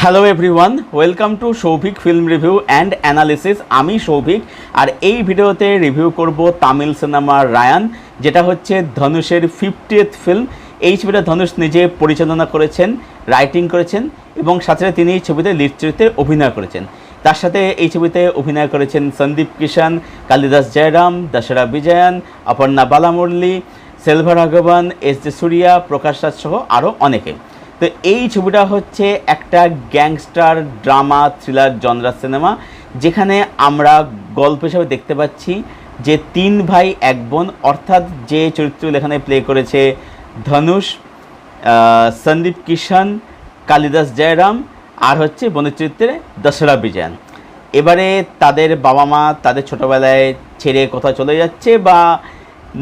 Hello everyone, welcome to Souvik film review and analysis. আমি সৌভিক, আর এই ভিডিওতে রিভিউ করব তামিল সিনেমা রায়ান, যেটা হচ্ছে ধনুষের 50th ফিল্ম। এই ছবিটা ধনুষ নিজে পরিচালনা করেছেন, রাইটিং করেছেন এবং সাথে তিনি এই ছবিতে লিড চরিত্রে অভিনয় করেছেন। তার সাথে এই ছবিতে অভিনয় করেছেন সন্দীপ কিষান, কালিদাস জয়রাম, দশরা বিজয়ন, অপর্ণা বালামুরলি, সেলভা রাঘবন, এস জে সূর্যা, প্রকাশ রাজ সহ আরও অনেকে। তো এই ছবিটা হচ্ছে একটা gangster drama thriller genre cinema, যেখানে আমরা গল্প হিসাবে দেখতে পাচ্ছি যে তিন ভাই এক বোন, অর্থাৎ যে চরিত্রগুলো এখানে প্লে করেছে ধনুষ, সন্দীপ কিষান, কালিদাস জয়রাম আর হচ্ছে বোনের চরিত্রে দশরা বিজয়ন। এবারে তাদের বাবা মা তাদের ছোটোবেলায় ছেড়ে কোথাও চলে যাচ্ছে বা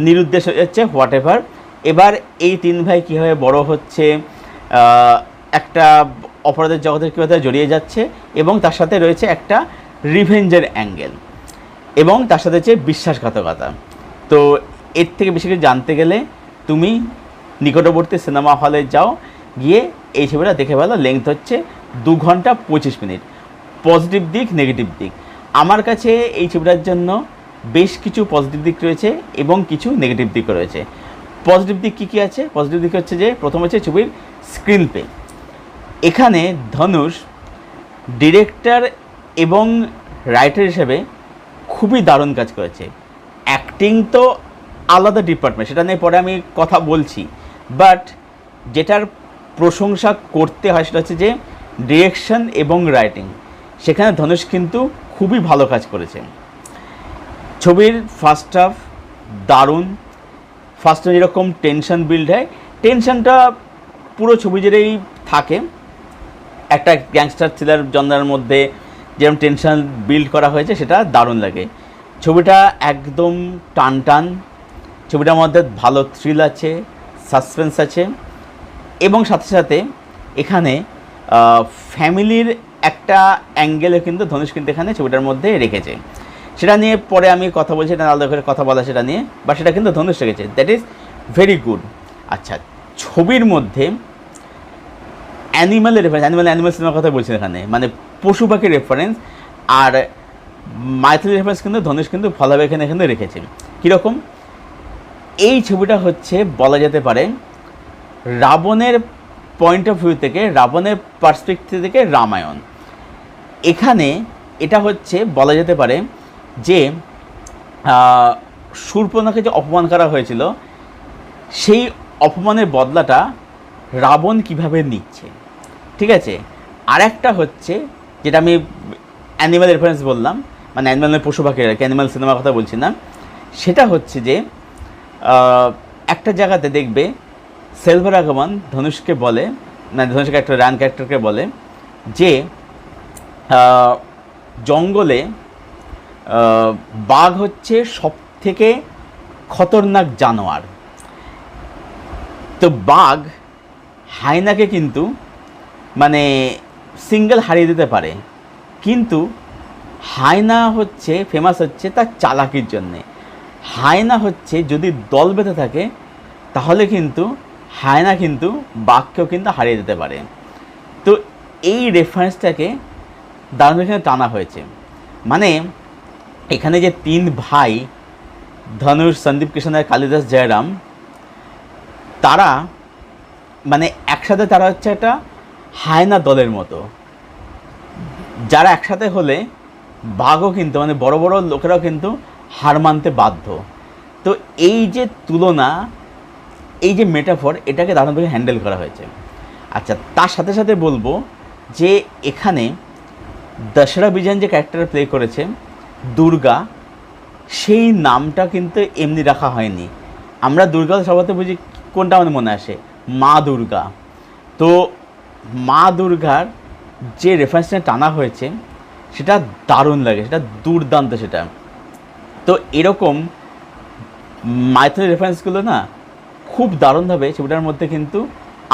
নিরুদ্দেশ হয়ে যাচ্ছে, হোয়াট এভার। এবার এই তিন ভাই কীভাবে বড় হচ্ছে, একটা অপরাধের জগতের কীভাবে জড়িয়ে যাচ্ছে এবং তার সাথে রয়েছে একটা রিভেঞ্জের অ্যাঙ্গেল এবং তার সাথে হচ্ছে বিশ্বাসঘাতকতা। তো এর থেকে বেশি কিছু জানতে গেলে তুমি নিকটবর্তী সিনেমা হলে যাও, গিয়ে এই ছবিটা দেখে ভালো। লেংথ হচ্ছে 2 ঘন্টা 25 মিনিট। পজিটিভ দিক, নেগেটিভ দিক, আমার কাছে এই ছবিটার জন্য বেশ কিছু পজিটিভ দিক রয়েছে এবং কিছু নেগেটিভ দিকও রয়েছে। পজিটিভ দিক কী কী আছে? পজিটিভ দিক হচ্ছে যে প্রথম হচ্ছে ছবির স্ক্রিন প্লে। এখানে ধনুষ ডিরেক্টর এবং রাইটার হিসেবে খুবই দারুণ কাজ করেছে। অ্যাক্টিং তো আলাদা ডিপার্টমেন্ট, সেটা নিয়ে পরে আমি কথা বলছি, বাট যেটার প্রশংসা করতে হয় সেটা হচ্ছে যে ডিরেকশন এবং রাইটিং। সেখানে ধনুষ কিন্তু খুবই ভালো কাজ করেছে। ছবির ফার্স্ট হাফ দারুণ। ফার্স্টে যেরকম টেনশন বিল্ড হয়, টেনশনটা পুরো ছবি জুড়েই থাকে। একটা গ্যাংস্টার থ্রিলার জনরার মধ্যে যেরকম টেনশন বিল্ড করা হয়েছে সেটা দারুণ লাগে। ছবিটা একদম টান টান, ছবিটার মধ্যে ভালো থ্রিল আছে, সাসপেন্স আছে এবং সাথে সাথে এখানে ফ্যামিলির একটা অ্যাঙ্গেলে কিন্তু ধনুষ কিন্তু এখানে ছবিটার মধ্যে রেখেছে। সেটা নিয়ে পরে আমি কথা বলছি, এটা আলাদা করে কথা বলা সেটা নিয়ে, বা সেটা কিন্তু ধনুষ রেখেছে, দ্যাট ইজ ভেরি গুড। আচ্ছা, ছবির মধ্যে অ্যানিম্যালের রেফারেন্স, অ্যানিম্যাল সিনেমার কথা বলছি এখানে, মানে পশু পাখির রেফারেন্স আর মাইথোলজি রেফারেন্স কিন্তু ধনুষ কিন্তু ভালোভাবে এখানে রেখেছে। কীরকম? এই ছবিটা হচ্ছে বলা যেতে পারে রাবণের পয়েন্ট অফ ভিউ থেকে, রাবণের পার্সপেক্টিভ থেকে রামায়ণ। এখানে এটা হচ্ছে বলা যেতে পারে যে শূর্পণখাকে যে অপমান করা হয়েছিল, সেই অপমানের বদলাটা রাবণ কিভাবে নিচ্ছে, ঠিক আছে। আর একটা হচ্ছে যেটা আমি অ্যানিম্যাল রেফারেন্স বললাম, মানে অ্যানিম্যাল পশু পাখির আর কি, অ্যানিম্যাল সিনেমার কথা বলছি না, সেটা হচ্ছে যে একটা জায়গাতে দেখবে সেলভা রাঘবন ধনুষকে বলে, মানে ধনুষকে একটা রান ক্যারেক্টারকে বলে যে জঙ্গলে বাঘ হচ্ছে সবথেকে খতরনাক জানোয়ার। তো বাঘ হায়নাকে কিন্তু মানে সিঙ্গেল হারিয়ে দিতে পারে, কিন্তু হায়না হচ্ছে ফেমাস হচ্ছে তার চালাকির জন্যে। হায়না হচ্ছে যদি দল বেঁধে থাকে তাহলে কিন্তু হায়না কিন্তু বাঘকেও কিন্তু হারিয়ে দিতে পারে। তো এই রেফারেন্সটাকে দারুণ এখানে টানা হয়েছে। মানে এখানে যে তিন ভাই ধনুষ, সন্দীপ কিষান আর কালিদাস জয়রাম, তারা মানে একসাথে তারা হচ্ছে একটা হায়না দলের মতো, যারা একসাথে হলে বাঘও কিন্তু মানে বড় বড় লোকেরাও কিন্তু হার মানতে বাধ্য। তো এই যে তুলনা, এই যে মেটাফর, এটাকে দারুণভাবে হ্যান্ডেল করা হয়েছে। আচ্ছা, তার সাথে সাথে বলবো যে এখানে দশরা বিজয়ন যে ক্যারেক্টার প্লে করেছে দুর্গা, সেই নামটা কিন্তু এমনি রাখা হয়নি। আমরা দুর্গা সবাতে বুঝি কোনটা আমাদের মনে আসে? মা দুর্গা। তো মা দুর্গার যে রেফারেন্সটা টানা হয়েছে সেটা দারুণ লাগে, সেটা দুর্দান্ত সেটা। তো এরকম মাইথোলজি রেফারেন্সগুলো না খুব দারুণভাবে ছবিটার মধ্যে কিন্তু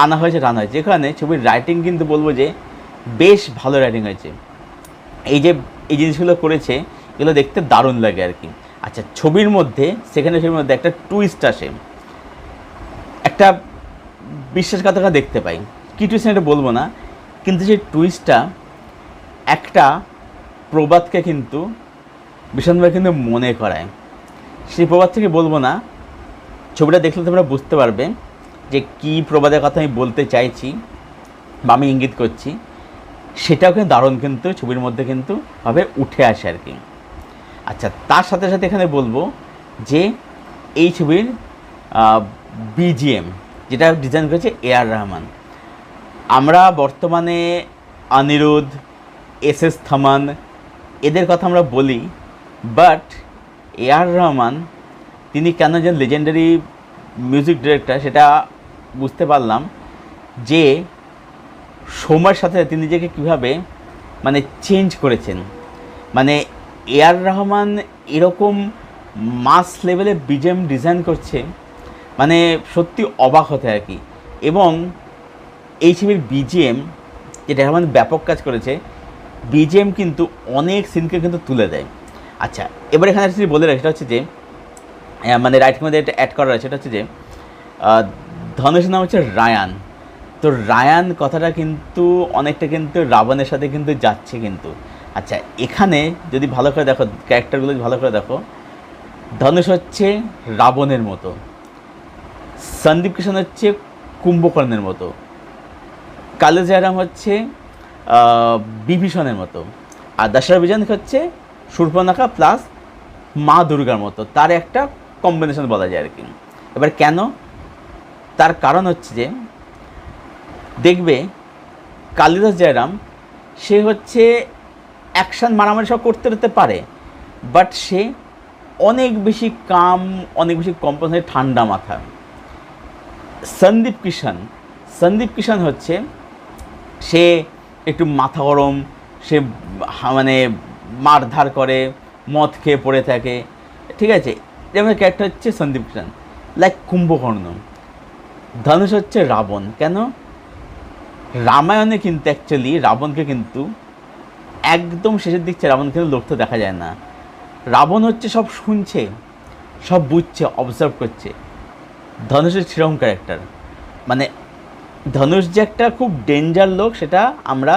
আনা হয়েছে, টানা হয়েছে। যেখানে ছবির রাইটিং কিন্তু বলবো যে বেশ ভালো রাইটিং হয়েছে। এই যে এই জিনিসগুলো করেছে এগুলো দেখতে দারুণ লাগে আর কি। আচ্ছা, ছবির মধ্যে ছবির মধ্যে একটা টুইস্ট আসে, একটা বিশ্বাসঘাতকতা দেখতে পাই। কি টুইস্ট এটা বলবো না, কিন্তু সেই টুইস্টটা একটা প্রবাদকে কিন্তু ভীষণভাবে কিন্তু মনে করায়। সেই প্রবাদ থেকে বলবো না, ছবিটা দেখলে তোমরা বুঝতে পারবে যে কী প্রবাদের কথা আমি বলতে চাইছি বা আমি ইঙ্গিত করছি। সেটাও কিন্তু দারুণ কিন্তু ছবির মধ্যে কিন্তু ভাবে উঠে আসে আর কি। আচ্ছা, তার সাথে সাথে এখানে বলবো যে এই ছবির বিজিএম যেটা ডিজাইন করেছে এআর রহমান। আমরা বর্তমানে অনিরুদ্ধ, এস থমান এদের কথা আমরা বলি, বাট এআর রহমান তিনি কেন যেন লেজেন্ডারি মিউজিক ডিরেক্টর সেটা বুঝতে পারলাম যে সময়ের সাথে তিনি নিজেকে কীভাবে মানে চেঞ্জ করেছেন। মানে এআর রহমান এরকম মাস লেভেলে বিজিএম ডিজাইন করছে, মানে সত্যি অবাক হতে আর কি। এবং এই ছবির বিজিএম যেটা রহমান ব্যাপক কাজ করেছে, বিজিএম কিন্তু অনেক সিনকে কিন্তু তুলে দেয়। আচ্ছা, এবার এখানে একটা বলে রাখি, সেটা হচ্ছে যে মানে রাইটের মধ্যে এটা অ্যাড করা রয়েছে, সেটা হচ্ছে যে ধনুষের নাম হচ্ছে রায়ান। তো রায়ান কথাটা কিন্তু অনেকটা কিন্তু রাবণের সাথে কিন্তু যাচ্ছে কিন্তু। আচ্ছা, এখানে যদি ভালো করে দেখো, ক্যারেক্টারগুলো যদি ভালো করে দেখো, ধনুষ হচ্ছে রাবণের মতো, সন্দীপ কিষাণ হচ্ছে কুম্ভকর্ণের মতো, কালী জয়রাম হচ্ছে বিভীষণের মতো, আর দশরা বিজয়ন হচ্ছে শূর্পণখা প্লাস মা দুর্গার মতো। তার একটা কম্বিনেশন বলা যায় আর কি। এবার কেন, তার কারণ হচ্ছে যে দেখবে কালিদাস জয়রাম সে হচ্ছে অ্যাকশান মারামারি সব করতে পারে, বাট সে অনেক বেশি কাম, অনেক বেশি কম্পোজ, ঠান্ডা মাথা। সন্দীপ কিষাণ হচ্ছে সে একটু মাথা গরম, সে মানে মারধার করে, মদ খেয়ে পড়ে থাকে, ঠিক আছে। যেমন ক্যারেক্টার হচ্ছে সন্দীপ কিষাণ, লাইক কুম্ভকর্ণ। ধনুষ হচ্ছে রাবণ। কেন, রামায়ণে কিন্তু অ্যাকচুয়ালি রাবণকে কিন্তু একদম শেষের দিক থেকে রাবণ কিন্তু লড়তে দেখা যায় না। রাবণ হচ্ছে সব শুনছে, সব বুঝছে, অবজার্ভ করছে। ধনুষের সেরকম ক্যারেক্টার, মানে ধনুষ যে একটা খুব ডেঞ্জার লোক সেটা আমরা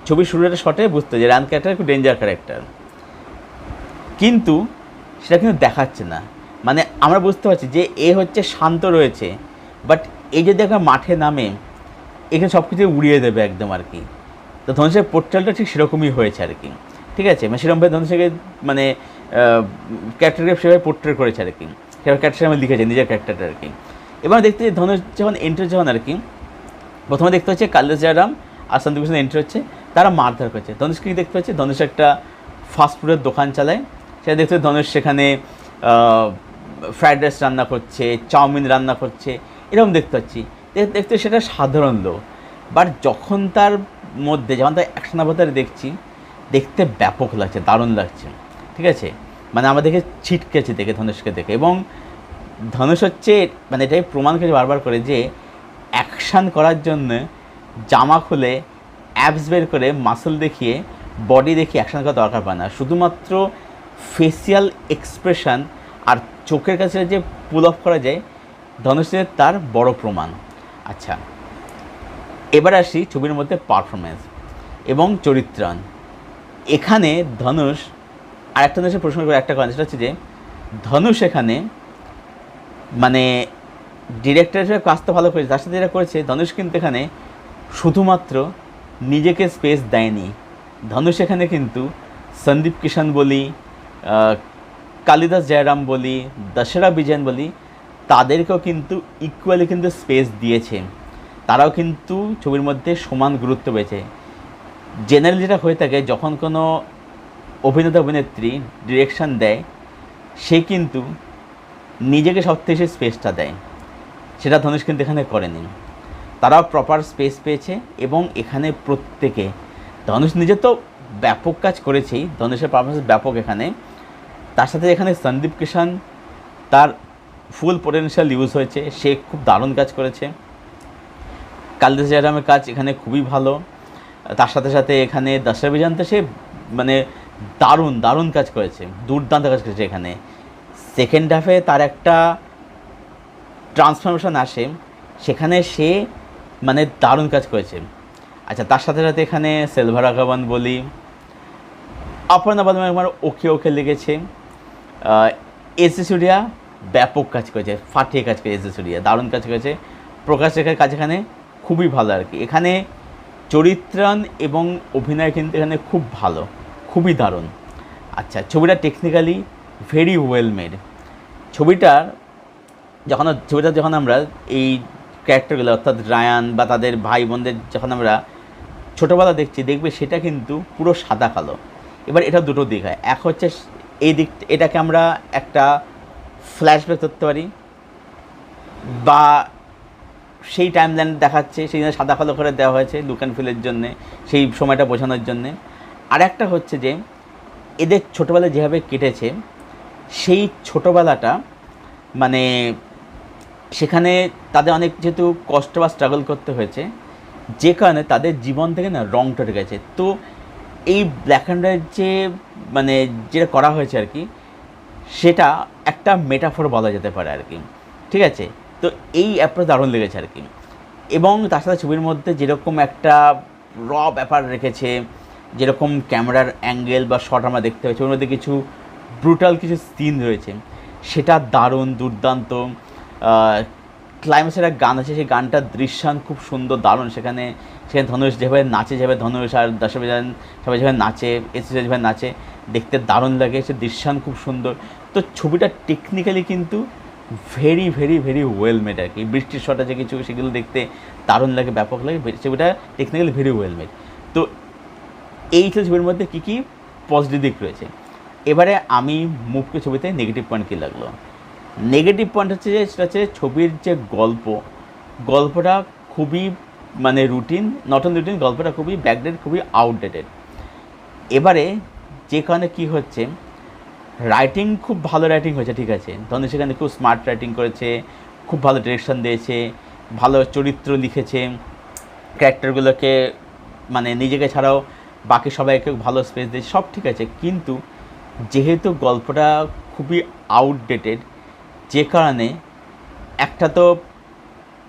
ছবির শুরুর একটা শটে বুঝতে, যে রান ক্যারেক্টার খুব ডেঞ্জার ক্যারেক্টার, কিন্তু সেটা কিন্তু দেখাচ্ছে না। মানে আমরা বুঝতে পারছি যে এ হচ্ছে শান্ত রয়েছে, বাট এই যদি একটা মাঠে নামে এখানে সব কিছু উড়িয়ে দেবে একদম আর কি। তো ধনুষের পোর্ট্রেলটা ঠিক সেরকমই হয়েছে আর কি, ঠিক আছে। মানে সেরকমভাবে ধনুষকে মানে ক্যারেক্টারকে সেভাবে পোর্ট্রেট করেছে আর কি, সেভাবে ক্যারেক্টার আমি লিখেছে নিজের ক্যারেক্টারটা আর কি। এবার দেখতে যে ধনুষ যখন এন্ট্রি যখন আর কি প্রথমে দেখতে হচ্ছে কালিদাস জয়রাম আর সন্দীপ কিষাণ এন্ট্রি হচ্ছে, তারা মারধার করছে। ধনুষকে দেখতে পাচ্ছে, ধনুষ একটা ফাস্টফুডের দোকান চালায়, সেটা দেখতে ধনুষ সেখানে ফ্রাইড রাইস রান্না করছে, চাউমিন রান্না করছে, এরকম দেখতে পাচ্ছি। দেখতে সেটা সাধারণ লোক, বাট যখন তার মধ্যে যখন তার অ্যাকশন অবতারে দেখছি, দেখতে ব্যাপক লাগছে, দারুণ লাগছে, ঠিক আছে। মানে আমাদেরকে ছিটকেছে দেখে ধনুষকে দেখে। এবং ধনুষ হচ্ছে মানে এটাই প্রমাণ করে বারবার করে যে অ্যাকশান করার জন্য জামা খুলে অ্যাবস বের করে মাসল দেখিয়ে বডি দেখিয়ে অ্যাকশান করা দরকার পড়ে না, শুধুমাত্র ফেসিয়াল এক্সপ্রেশন আর চোখের কাছে যে পুল অফ করা যায়, ধনুষের তার বড় প্রমাণ। আচ্ছা, এবার আসি ছবির মধ্যে পারফরমেন্স এবং চরিত্রায়ন। এখানে ধনুষ আরেকটা ধনুষের প্রশ্ন করে একটা কারণ, সেটা হচ্ছে যে ধনুষ এখানে মানে ডিরেক্টর হিসেবে কাজ তো ভালো করেছে, তার সাথে যেটা করেছে ধনুষ কিন্তু এখানে শুধুমাত্র নিজেকে স্পেস দেয়নি। ধনুষ এখানে কিন্তু সন্দীপ কিষাণ বলি, কালিদাস জয়রাম বলি, দশরা বিজয়ন বলি, তাদেরকেও কিন্তু ইকুয়ালি কিন্তু স্পেস দিয়েছে। তারাও কিন্তু ছবির মধ্যে সমান গুরুত্ব পেয়েছে। জেনারেলি যেটা হয়ে থাকে, যখন কোনো অভিনেতা অভিনেত্রী ডিরেকশান দেয়, সে কিন্তু নিজেকে সবথেকে সে স্পেসটা দেয়, সেটা ধনুষ কিন্তু এখানে করেনি। তারাও প্রপার স্পেস পেয়েছে। এবং এখানে প্রত্যেকে, ধনুষ নিজে তো ব্যাপক কাজ করেছেই, ধনুষের পারফরমেন্স ব্যাপক এখানে, তার সাথে এখানে সন্দীপ কিষাণ তার ফুল পোটেনশিয়াল ইউজ হয়েছে, সে খুব দারুণ কাজ করেছে। কালিদাস জয়রামের কাজ এখানে খুবই ভালো, তার সাথে সাথে এখানে দশরা বিজয়ন্ত সে মানে দারুণ কাজ করেছে, দুর্দান্ত কাজ করেছে। এখানে সেকেন্ড হাফে তার একটা ট্রান্সফরমেশন আসে, সেখানে সে মানে দারুণ কাজ করেছে। আচ্ছা, তার সাথে সাথে এখানে সেলভা রাঘবন বলি, অপর্ণা বালমার আমার ওকে ওকে লেগেছে। এস জে সূর্যা ব্যাপক কাজ করেছে, ফাটিয়ে কাজ করেছে, এস জে সূর্যা দারুণ কাজ করেছে। প্রকাশ রেখার কাজ এখানে খুবই ভালো আর কি। এখানে চরিত্রায়ন এবং অভিনয় কিন্তু এখানে খুব ভালো, খুবই দারুণ। আচ্ছা, ছবিটা টেকনিক্যালি ভেরি ওয়েল মেড। ছবিটা যখন আমরা এই ক্যারেক্টারগুলো অর্থাৎ রায়ান বা তাদের ভাই বোনদের যখন আমরা ছোটোবেলা দেখবে সেটা কিন্তু পুরো সাদা কালো। এবার এটা দুটো দিক হয়, এক হচ্ছে এই দিক, এটাকে আমরা একটা ফ্ল্যাশব্যাক করতে পারি বা সেই টাইম লাইন দেখাচ্ছে, সেই জন্য সাদা কালো করে দেওয়া হয়েছে লুক অ্যান্ড ফিলের জন্যে, সেই সময়টা বোঝানোর জন্যে। আর একটা হচ্ছে যে এদের ছোটোবেলা যেভাবে কেটেছে সেই ছোটোবেলাটা মানে সেখানে তাদের অনেক যেহেতু কষ্ট বা স্ট্রাগল করতে হয়েছে, যে কারণে তাদের জীবন থেকে না রংটা উঠে গেছে। তো এই ব্ল্যাক অ্যান্ড হোয়াইট যে মানে যেটা করা হয়েছে আর কি, সেটা একটা মেটাফর বলা যেতে পারে আর কি, ঠিক আছে। তো এই অ্যাপ্রোচ দারুণ লেগেছে আর কি। এবং তার সাথে ছবির মধ্যে যেরকম একটা র ব্যাপার রেখেছে, যেরকম ক্যামেরার অ্যাঙ্গেল বা শট আমরা দেখতে পাচ্ছি, ওর মধ্যে কিছু ব্রুটাল কিছু সিন রয়েছে, সেটা দারুণ দুর্দান্ত। ক্লাইম্যাক্সের একটা গান আছে, সেই গানটার দৃশ্যায়ন খুব সুন্দর, দারুণ। সেখানে ধনুষ যেভাবে নাচে, যেভাবে ধনুষ আর দশাভিযান সবাই যেভাবে নাচে, এসে যেভাবে নাচে, দেখতে দারুণ লাগে, সে দৃশ্যায়ন খুব সুন্দর। তো ছবিটা টেকনিক্যালি কিন্তু very very very well made আর কি। বৃষ্টির শট আছে কিছু, সেগুলো দেখতে দারুণ লাগে, ব্যাপক লাগে। ছবিটা টেকনিক্যালি ভেরি ওয়েল মেড। তো এই ছবির মধ্যে কী কী পজিটিভ দিক রয়েছে, এবারে আমি মুভ করে ছবিতে নেগেটিভ পয়েন্ট কী লাগলো। নেগেটিভ পয়েন্ট হচ্ছে যে সেটা হচ্ছে ছবির যে গল্পটা খুবই মানে রুটিন, নট অন রুটিন, গল্পটা খুবই ব্যাকডেটেড, খুবই আউটডেটেড। এবারে যে কারণে কী হচ্ছে, রাইটিং খুব ভালো রাইটিং হয়েছে, ঠিক আছে, ধরুন সেখানে খুব স্মার্ট রাইটিং করেছে, খুব ভালো ডিরেকশন দিয়েছে, ভালো চরিত্র লিখেছে, ক্যারেক্টারগুলোকে মানে নিজেকে ছাড়াও বাকি সবাইকে ভালো স্পেস দিয়েছে, সব ঠিক আছে। কিন্তু যেহেতু গল্পটা খুবই আউটডেটেড, যে কারণে একটা তো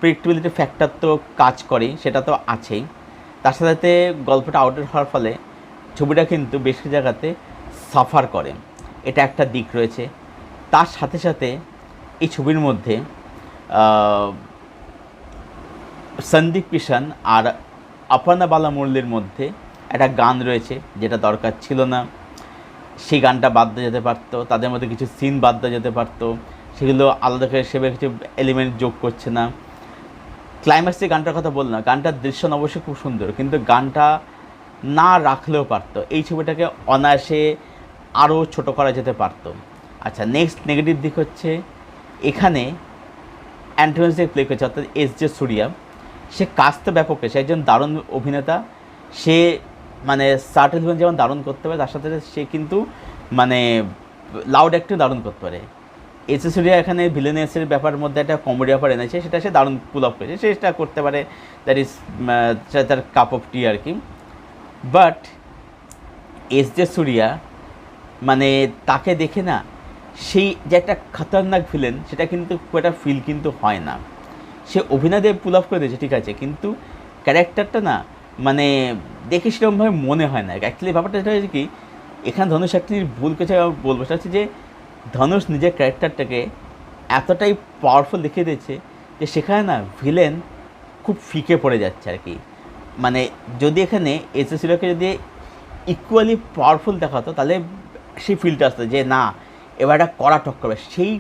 প্রেডিক্টেবিলিটি ফ্যাক্টর তো কাজ করে, সেটা তো আছেই। তার সাথে সাথে গল্পটা আউটডেট হওয়ার ফলে ছবিটা কিন্তু বেশ কিছু জায়গাতে সাফার করে, এটা একটা দিক রয়েছে। তার সাথে সাথে এই ছবির মধ্যে সন্দীপ কিষাণ আর অপর্ণা বালামুরলির মধ্যে একটা গান রয়েছে, যেটা দরকার ছিল না, সেই গানটা বাদ দিয়ে যেতে পারতো। তাদের মধ্যে কিছু সিন বাদ দিয়ে যেতে পারতো, সেগুলো আলাদা করে সেভাবে কিছু এলিমেন্ট যোগ করছে না। ক্লাইম্যাক্সে গানটার কথা বললাম, গানটার দৃশ্য অবশ্যই খুব সুন্দর, কিন্তু গানটা না রাখলেও পারতো, এই ছবিটাকে অনায়াসে আরও ছোটো করা যেতে পারতো। আচ্ছা, নেক্সট নেগেটিভ দিক হচ্ছে এখানে অ্যান্টোনিও প্লে করেছে অর্থাৎ এস জে সূর্যা, সে কাজ তো ব্যাপক, সে একজন দারুণ অভিনেতা। সে মানে সার্টেল ভিলেন যেমন দারুণ করতে পারে, তার সাথে সে কিন্তু মানে লাউড অ্যাক্টিং দারুণ করতে পারে। এস জে সূর্যা এখানে ভিলেনেসের ব্যাপারের মধ্যে একটা কমেডি ব্যাপার এনেছে, সেটা সে দারুণ পুল আপ করেছে, সেটা করতে পারে, দ্যাট ইজ তার কাপ অফ টি আর কি। বাট এস জে সূর্যা মানে তাকে দেখে না সেই যে একটা খতরনাক ভিলেন, সেটা কিন্তু খুব একটা ফিল কিন্তু হয় না। সে অভিনয় দিয়ে পুল আপ করে দিয়েছে, ঠিক আছে, কিন্তু ক্যারেক্টারটা না মানে দেখে সেরকমভাবে মনে হয় না। অ্যাকচুয়ালি ব্যাপারটা যেটা হয়েছে কি, এখানে ধনুষ একটি ভুল কিছু বলবো, সেটা হচ্ছে যে ধনুষ নিজের ক্যারেক্টারটাকে এতটাই পাওয়ারফুল দেখিয়ে দিয়েছে যে সেখানে না ভিলেন খুব ফিকে পড়ে যাচ্ছে আর কি। মানে যদি এখানে এস এস সিরোকে যদি ইকুয়ালি পাওয়ারফুল দেখাতো, তাহলে সেই ফিলটা আসতো যে না এবার একটা কড়া টক্কর হবে, সেই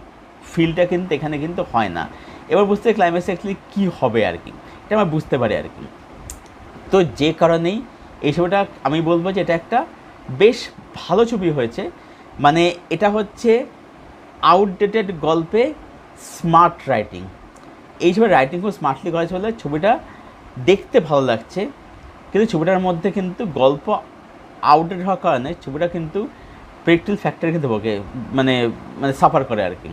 ফিলটা কিন্তু এখানে কিন্তু হয় না। এবার বুঝতে ক্লাইম্যাক্সে অ্যাকচুয়ালি কী হবে আর কি, এটা আমরা বুঝতে পারি আর কি। তো যে কারণেই এই ছবিটা আমি বলবো যে এটা একটা বেশ ভালো ছবি হয়েছে। মানে এটা হচ্ছে আউটডেটেড গল্পে স্মার্ট রাইটিং। এই ছবির রাইটিং খুব স্মার্টলি করা হয়েছে বলে ছবিটা দেখতে ভালো লাগছে, কিন্তু ছবিটার মধ্যে কিন্তু গল্প আউটডেট হওয়ার কারণে ছবিটা কিন্তু প্রেডিক্টেবল ফ্যাক্টর কিন্তু মানে মানে সাফার করে আর কি।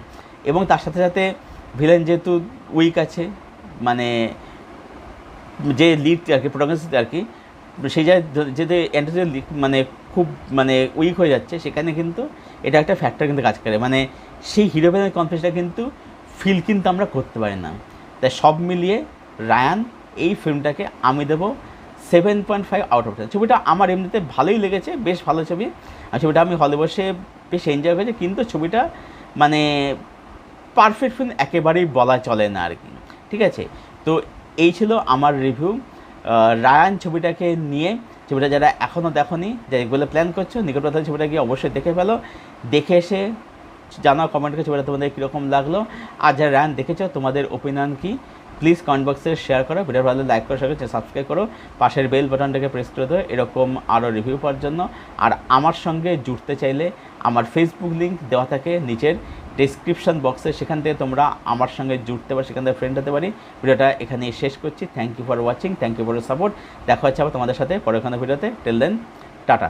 এবং তার সাথে সাথে ভিলেন যেহেতু উইক আছে, মানে যে লিড আর কি প্রোটাগনিস্ট আর কি, সেই জায়গায় যেহেতু অ্যান্টোনিও মানে খুব মানে উইক হয়ে যাচ্ছে, সেখানে কিন্তু এটা একটা ফ্যাক্টর কিন্তু কাজ করে, মানে সেই হিরো ভিলেনের কনফ্লিক্টটা কিন্তু ফিল কিন্তু আমরা করতে পারি না। তাই সব মিলিয়ে রায়ান এই ফিল্মটাকে আমি দেবো 7.5/10। ছবিটা আমার এমনিতে ভালোই লেগেছে, বেশ ভালো ছবি। আর ছবিটা আমি হলে বসে বেশ এনজয় করেছি, কিন্তু ছবিটা মানে পারফেক্ট ফিল্ম একেবারেই বলা চলে না আর কি, ঠিক আছে। তো এই ছিল আমার রিভিউ রায়ান ছবিটাকে নিয়ে। ছবিটা যারা এখনও দেখোনি, যেগুলো প্ল্যান করছো নিকটবর্তী ছবিটা গিয়ে অবশ্যই দেখে ফেলো, দেখে এসে জানাও কমেন্ট করে ছবিটা তোমাদের কীরকম লাগলো। আর যারা রায়ান দেখেছো তোমাদের ওপিনিয়ন কি প্লিজ কমেন্ট বক্সে শেয়ার করো, ভিডিও ভালো লাইক করো, শেয়ার করো, সাবস্ক্রাইব করো, পাশের বেল বাটনটাকে প্রেস করে দেবো এরকম আরও রিভিউ পাওয়ার জন্য। আর আমার সঙ্গে জুড়তে চাইলে আমার ফেসবুক লিঙ্ক দেওয়া থাকে নিচের ডেসক্রিপশন বক্সে, সেখান থেকে তোমরা আমার সঙ্গে জুড়তে পারো, সেখান থেকে ফ্রেন্ড হতে পারি। ভিডিওটা এখানেই শেষ করছি। Thank you for watching, thank you for support. দেখা হচ্ছে আবার তোমাদের সাথে পরের কোনো ভিডিওতে। Till then tata.